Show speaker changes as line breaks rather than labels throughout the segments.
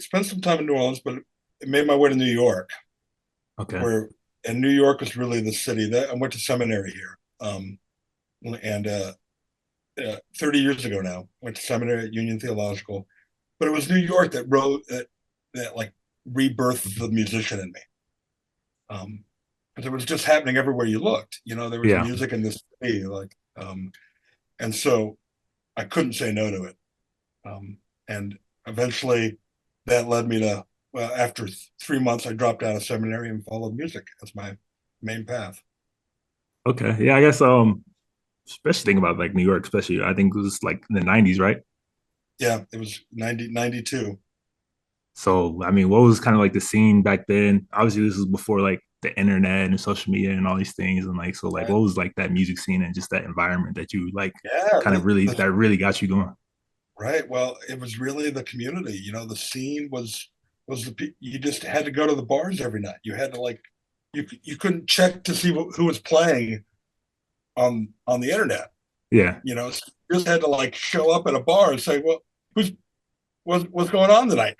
spent some time in New Orleans, but I made my way to New York,
Okay.
where and New York was really the city that I went to seminary here. And 30 years ago now, went to seminary at Union Theological, but it was New York that wrote that like rebirthed the musician in me. Because it was just happening everywhere you looked. There was
Yeah.
music in this city, and so I couldn't say no to it. And eventually, that led me to well, after 3 months, I dropped out of seminary and followed music as my main path.
Okay. Yeah, I guess especially thinking about like New York, especially I think it was like in the 90s, right?
Yeah, it was 92.
So I mean, what was kind of like the scene back then? Obviously, this was before like the internet and social media and all these things. And like so like
Right?
what was like that music scene and just that environment that you like
Yeah,
kind of really that really got you going?
right. Well, it was really the community. The scene was you just had to go to the bars every night. You had to like you couldn't check to see who was playing on the internet.
Yeah.
So you just had to like show up at a bar and say, "Well, what's going on tonight?"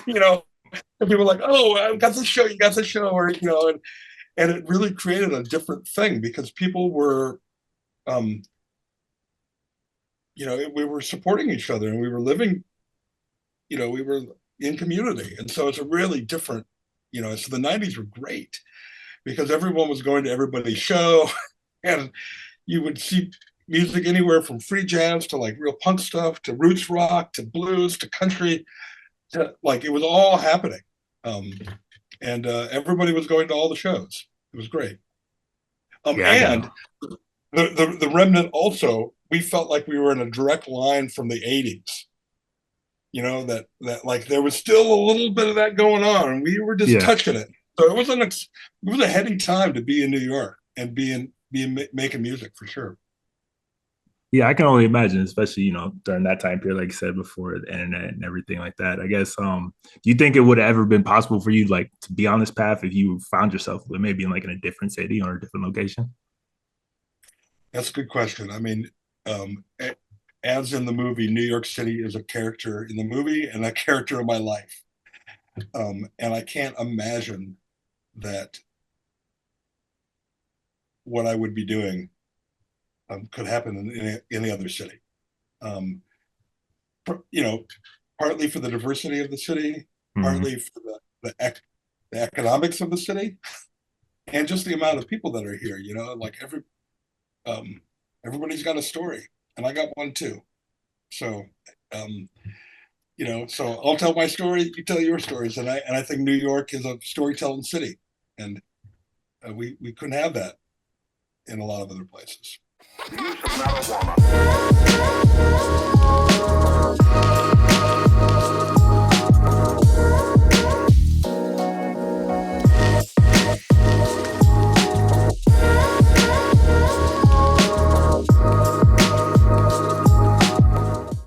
You know, and people were like, "Oh, I got this show. You got this show," or and it really created a different thing because people were, um, we were supporting each other and we were living, we were in community, and so it's a really different, So the '90s were great because everyone was going to everybody's show, and you would see music anywhere from free jazz to like real punk stuff to roots rock to blues to country to like it was all happening. Um, and everybody was going to all the shows. It was great.
Yeah, I got
And the remnant also, we felt like we were in a direct line from the '80s. That like there was still a little bit of that going on, and we were just
yeah.
touching it. So it was a heady time to be in New York and making music for sure.
Yeah, I can only imagine, especially, during that time period, like you said before, the internet and everything like that. I guess, do you think it would have ever been possible for you, like, to be on this path if you found yourself maybe in like in a different city or a different location?
That's a good question. I mean, um, as in the movie, New York City is a character in the movie and a character in my life. And I can't imagine that what I would be doing could happen in any other city. Um, you know, Partly for the diversity of the city,
Hmm.
partly for the economics of the city, and just the amount of people that are here. Like um, everybody's got a story, and I got one too. So, um, so I'll tell my story, you tell your stories, and I think New York is a storytelling city, and we couldn't have that in a lot of other places. The use of marijuana.